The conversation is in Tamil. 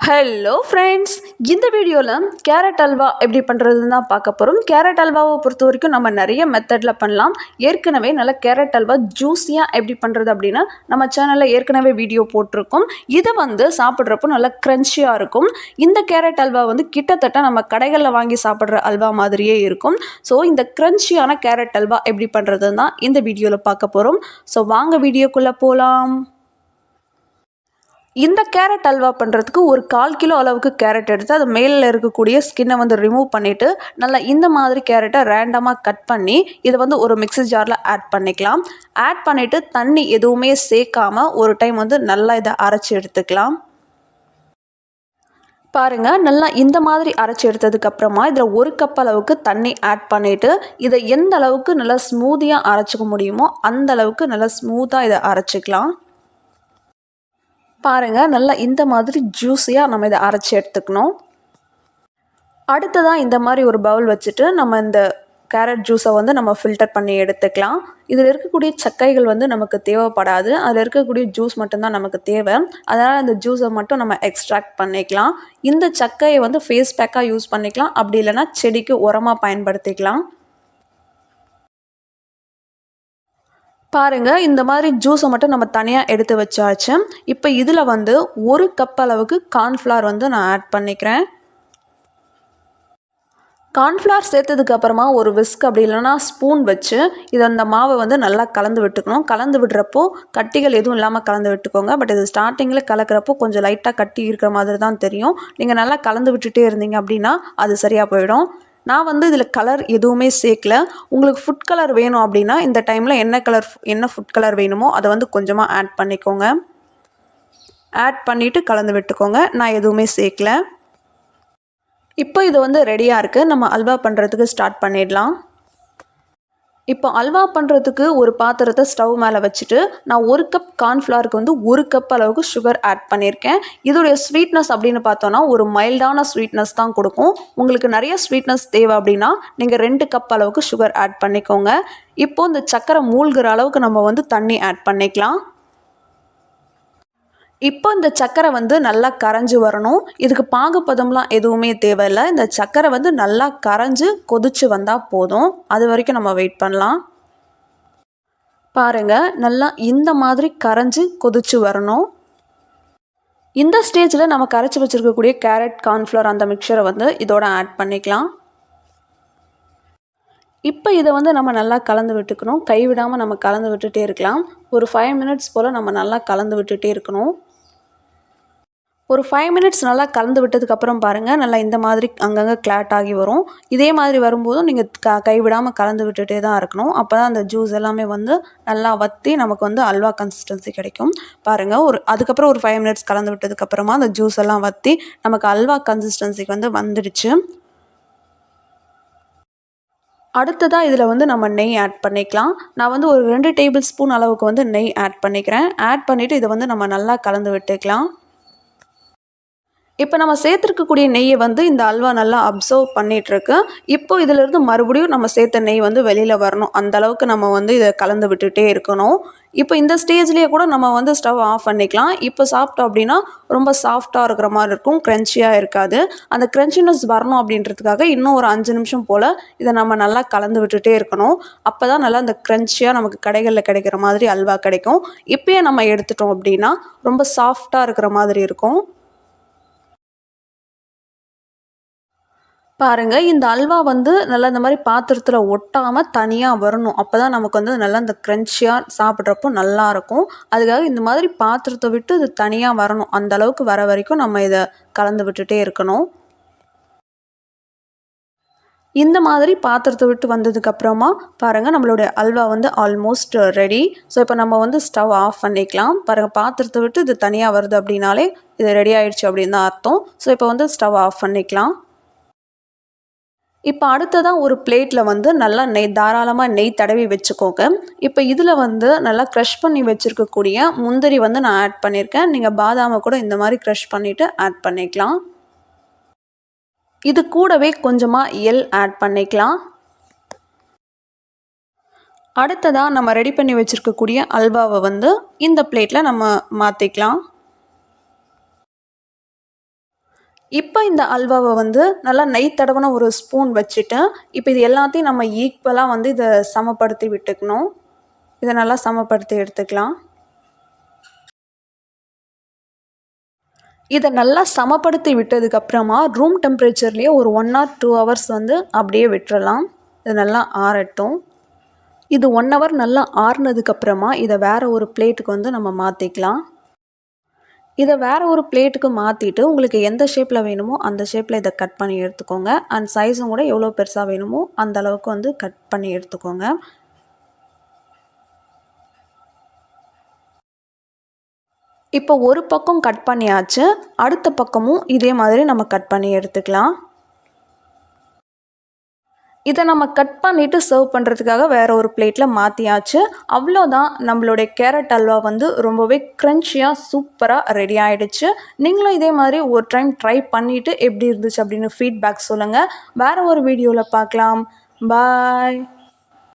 ஹலோ ஃப்ரெண்ட்ஸ், இந்த வீடியோவில் கேரட் அல்வா எப்படி பண்ணுறதுன்னு தான் பார்க்க போகிறோம். கேரட் அல்வாவை பொறுத்த வரைக்கும் நம்ம நிறைய மெத்தடில் பண்ணலாம். ஏற்கனவே நல்லா கேரட் அல்வா ஜூஸியாக எப்படி பண்ணுறது அப்படின்னு நம்ம சேனலில் ஏற்கனவே வீடியோ போட்டிருக்கோம். இதை சாப்பிட்றப்போ நல்லா க்ரன்ச்சியாக இருக்கும். இந்த கேரட் அல்வா கிட்டத்தட்ட நம்ம கடைகளில் வாங்கி சாப்பிட்ற அல்வா மாதிரியே இருக்கும். ஸோ இந்த க்ரன்ச்சியான கேரட் அல்வா எப்படி பண்ணுறதுன்னு தான் இந்த வீடியோவில் பார்க்க போகிறோம். ஸோ வாங்க வீடியோக்குள்ளே போகலாம். இந்த கேரட் அல்வா பண்ணுறதுக்கு ஒரு 1/4 கிலோ அளவுக்கு கேரட் எடுத்து அது மேலே இருக்கக்கூடிய ஸ்கின்னை ரிமூவ் பண்ணிவிட்டு நல்லா இந்த மாதிரி கேரட்டை ரேண்டமாக கட் பண்ணி இதை ஒரு மிக்ஸி ஜாரில் ஆட் பண்ணிக்கலாம். ஆட் பண்ணிவிட்டு தண்ணி எதுவுமே சேர்க்காமல் ஒரு டைம் நல்லா இதை அரைச்சி எடுத்துக்கலாம். பாருங்கள், நல்லா இந்த மாதிரி அரைச்சி எடுத்ததுக்கப்புறமா இதில் 1 கப் அளவுக்கு தண்ணி ஆட் பண்ணிவிட்டு இதை எந்த அளவுக்கு நல்லா ஸ்மூத்தியாக அரைச்சிக்க முடியுமோ அந்த அளவுக்கு நல்லா ஸ்மூத்தாக இதை அரைச்சிக்கலாம். பாருங்கள், நல்லா இந்த மாதிரி ஜூஸியாக நம்ம இதை அரைச்சி எடுத்துக்கணும். அடுத்ததாக இந்த மாதிரி ஒரு பவுல் வச்சுட்டு நம்ம இந்த கேரட் ஜூஸை நம்ம ஃபில்டர் பண்ணி எடுத்துக்கலாம். இதில் இருக்கக்கூடிய சக்கைகள் நமக்கு தேவைப்படாது. அதில் இருக்கக்கூடிய ஜூஸ் மட்டும்தான் நமக்கு தேவை. அதனால் அந்த ஜூஸை மட்டும் நம்ம எக்ஸ்ட்ராக்ட் பண்ணிக்கலாம். இந்த சக்கையை ஃபேஸ் பேக்காக யூஸ் பண்ணிக்கலாம். அப்படி இல்லைனா செடிக்கு உரமாக பயன்படுத்திக்கலாம். பாருங்கள், இந்த மாதிரி ஜூஸை மட்டும் நம்ம தனியாக எடுத்து வச்சாச்சு. இப்போ இதில் 1 கப் அளவுக்கு கார்ன்ஃப்ளவர் நான் ஆட் பண்ணிக்கிறேன். கார்ன்ஃப்ளவர் சேர்த்ததுக்கப்புறமா ஒரு விஸ்க் அப்படி இல்லைனா ஸ்பூன் வச்சு இதை அந்த மாவை நல்லா கலந்து விட்டுக்கணும். கலந்து விடுறப்போ கட்டிகள் எதுவும் இல்லாமல் கலந்து விட்டுக்கோங்க. பட் இது ஸ்டார்டிங்கில் கலக்கிறப்போ கொஞ்சம் லைட்டாக கட்டி இருக்கிற மாதிரி தான் தெரியும். நீங்கள் நல்லா கலந்து விட்டுட்டே இருந்தீங்க அப்படின்னா அது சரியாக போயிடும். நான் இதில் கலர் எதுவுமே சேர்க்கல. உங்களுக்கு ஃபுட் கலர் வேணும் அப்படின்னா இந்த டைமில் என்ன ஃபுட் கலர் வேணுமோ அதை கொஞ்சமாக ஆட் பண்ணிக்கோங்க. ஆட் பண்ணிவிட்டு கலந்து விட்டுக்கோங்க. நான் எதுவுமே சேர்க்கல. இப்போ இது ரெடியாக இருக்குது. நம்ம அல்வா பண்ணுறதுக்கு ஸ்டார்ட் பண்ணிடலாம். இப்போ அல்வா பண்ணுறதுக்கு ஒரு பாத்திரத்தை ஸ்டவ் மேலே வச்சுட்டு நான் 1 கப் கார்ன்ஃப்ளவருக்கு 1 கப் அளவுக்கு சுகர் ஆட் பண்ணியிருக்கேன். இதோடைய ஸ்வீட்னஸ் அப்படின்னு பார்த்தோன்னா ஒரு மைல்டான ஸ்வீட்னஸ் தான் கொடுக்கும். உங்களுக்கு நிறைய ஸ்வீட்னஸ் தேவை அப்படின்னா நீங்கள் 2 கப் அளவுக்கு சுகர் ஆட் பண்ணிக்கோங்க. இப்போது இந்த சக்கரை மூழ்கிற அளவுக்கு நம்ம தண்ணி ஆட் பண்ணிக்கலாம். இப்போ இந்த சக்கரை நல்லா கரைஞ்சி வரணும். இதுக்கு பாகுபதம்லாம் எதுவுமே தேவையில்லை. இந்த சக்கரை நல்லா கரைஞ்சி கொதிச்சு வந்தால் போதும். அது வரைக்கும் நம்ம வெயிட் பண்ணலாம். பாருங்கள், நல்லா இந்த மாதிரி கரைஞ்சி கொதிச்சு வரணும். இந்த ஸ்டேஜில் நம்ம கரைச்சி வச்சுருக்கக்கூடிய கேரட் கார்ன்ஃப்ளவர் அந்த மிக்சரை இதோட ஆட் பண்ணிக்கலாம். இப்போ இதை நம்ம நல்லா கலந்து விட்டுக்கணும். கைவிடாமல் நம்ம கலந்து விட்டுட்டே இருக்கலாம். ஒரு 5 மினிட்ஸ் போல் நம்ம நல்லா கலந்து விட்டுட்டே இருக்கணும். ஒரு 5 மினிட்ஸ் நல்லா கலந்து விட்டதுக்கப்புறம் பாருங்கள், நல்லா இந்த மாதிரி அங்கங்கே கிளாட் ஆகி வரும். இதே மாதிரி வரும்போதும் நீங்கள் கைவிடாமல் கலந்து விட்டுட்டே தான் இருக்கணும். அப்போ தான் அந்த ஜூஸ் எல்லாமே நல்லா வற்றி நமக்கு அல்வா கன்சிஸ்டன்சி கிடைக்கும். பாருங்கள், அதுக்கப்புறம் ஒரு 5 மினிட்ஸ் கலந்து விட்டதுக்கப்புறமா அந்த ஜூஸ் எல்லாம் வற்றி நமக்கு அல்வா கன்சிஸ்டன்சிக்கு வந்துடுச்சு. அடுத்ததாக இதில் நம்ம நெய் ஆட் பண்ணிக்கலாம். நான் ஒரு 2 டேபிள் ஸ்பூன் அளவுக்கு நெய் ஆட் பண்ணிக்கிறேன். ஆட் பண்ணிவிட்டு இதை நம்ம நல்லா கலந்து விட்டுக்கலாம். இப்போ நம்ம சேர்த்துருக்கக்கூடிய நெய்யை இந்த அல்வா நல்லா அப்சர்வ் பண்ணிகிட்ருக்கு. இப்போ இதிலிருந்து மறுபடியும் நம்ம சேர்த்த நெய் வெளியில் வரணும். அந்தளவுக்கு நம்ம இதை கலந்து விட்டுட்டே இருக்கணும். இப்போ இந்த ஸ்டேஜ்லேயே கூட நம்ம ஸ்டவ் ஆஃப் பண்ணிக்கலாம். இப்போ சாப்பிட்டோம் அப்படின்னா ரொம்ப சாஃப்டாக இருக்கிற மாதிரி இருக்கும், க்ரன்ச்சியாக இருக்காது. அந்த க்ரன்ச்சினஸ் வரணும் அப்படின்றதுக்காக இன்னும் ஒரு 5 நிமிஷம் போல் இதை நம்ம நல்லா கலந்து விட்டுட்டே இருக்கணும். அப்போ தான் நல்லா அந்த க்ரன்ச்சியாக நமக்கு கடைகளில் கிடைக்கிற மாதிரி அல்வா கிடைக்கும். இப்போயே நம்ம எடுத்துட்டோம் அப்படின்னா ரொம்ப சாஃப்டாக இருக்கிற மாதிரி இருக்கும். பாருங்கள், இந்த அல்வா நல்லா இந்த மாதிரி பாத்திரத்தில் ஒட்டாமல் தனியாக வரணும். அப்போ தான் நமக்கு நல்லா இந்த க்ரன்ச்சியாக சாப்பிட்றப்போ நல்லாயிருக்கும். அதுக்காக இந்த மாதிரி பாத்திரத்தை விட்டு இது தனியாக வரணும். அந்த அளவுக்கு வர வரைக்கும் நம்ம இதை கலந்து விட்டுட்டே இருக்கணும். இந்த மாதிரி பாத்திரத்தை விட்டு வந்ததுக்கப்புறமா பாருங்கள், நம்மளுடைய அல்வா ஆல்மோஸ்ட் ரெடி. ஸோ இப்போ நம்ம ஸ்டவ் ஆஃப் பண்ணிக்கலாம். பாருங்கள், பாத்திரத்தை விட்டு இது தனியாக வருது அப்படின்னாலே இது ரெடி ஆகிடுச்சு அப்படின்னு தான் அர்த்தம். ஸோ இப்போ ஸ்டவ் ஆஃப் பண்ணிக்கலாம். இப்போ அடுத்ததாக ஒரு பிளேட்டில் நல்லா தாராளமாக நெய் தடவி வச்சுக்கோங்க. இப்போ இதில் நல்லா க்ரஷ் பண்ணி வச்சுருக்கக்கூடிய முந்திரி நான் ஆட் பண்ணியிருக்கேன். நீங்கள் பாதாமை கூட இந்த மாதிரி க்ரஷ் பண்ணிவிட்டு ஆட் பண்ணிக்கலாம். இது கூடவே கொஞ்சமாக எள் ஆட் பண்ணிக்கலாம். அடுத்ததாக நம்ம ரெடி பண்ணி வச்சுருக்கக்கூடிய அல்வாவை இந்த பிளேட்டில் நம்ம மாற்றிக்கலாம். இப்போ இந்த அல்வாவை வந்து நல்லா நெய் தடவின ஒரு ஸ்பூன் வச்சுட்டு இப்போ இது எல்லாத்தையும் நம்ம ஈக்குவலாக வந்து இதை சமப்படுத்தி விட்டுக்கணும். இதை நல்லா சமப்படுத்தி எடுத்துக்கலாம். இதை நல்லா சமப்படுத்தி விட்டதுக்கப்புறமா ரூம் டெம்பரேச்சர்லேயே ஒரு 1 or 2 hours வந்து அப்படியே விட்டுறலாம். இது நல்லா ஆறட்டும். இது 1 hour நல்லா ஆறுனதுக்கப்புறமா இதை வேறு ஒரு பிளேட்டுக்கு வந்து நம்ம மாற்றிக்கலாம். இதை வேறு ஒரு பிளேட்டுக்கு மாற்றிட்டு உங்களுக்கு எந்த ஷேப்பில் வேணுமோ அந்த ஷேப்பில் இதை கட் பண்ணி எடுத்துக்கோங்க. அண்ட் சைஸும் கூட எவ்வளோ பெருசாக வேணுமோ அந்த அளவுக்கு வந்து கட் பண்ணி எடுத்துக்கோங்க. இப்போ ஒரு பக்கம் கட் பண்ணியாச்சு. அடுத்த பக்கமும் இதே மாதிரி நம்ம கட் பண்ணி எடுத்துக்கலாம். இதை நம்ம கட் பண்ணிவிட்டு சர்வ் பண்ணுறதுக்காக வேறு ஒரு பிளேட்டில் மாற்றியாச்சு. அவ்வளோதான், நம்மளுடைய கேரட் அல்வா வந்து ரொம்பவே க்ரன்ச்சியாக சூப்பராக ரெடி ஆகிடுச்சு. நீங்களும் இதே மாதிரி ஒரு டைம் ட்ரை பண்ணிவிட்டு எப்படி இருந்துச்சு அப்படின்னு ஃபீட்பேக் சொல்லுங்கள். வேறு ஒரு வீடியோவில் பார்க்கலாம். பாய்.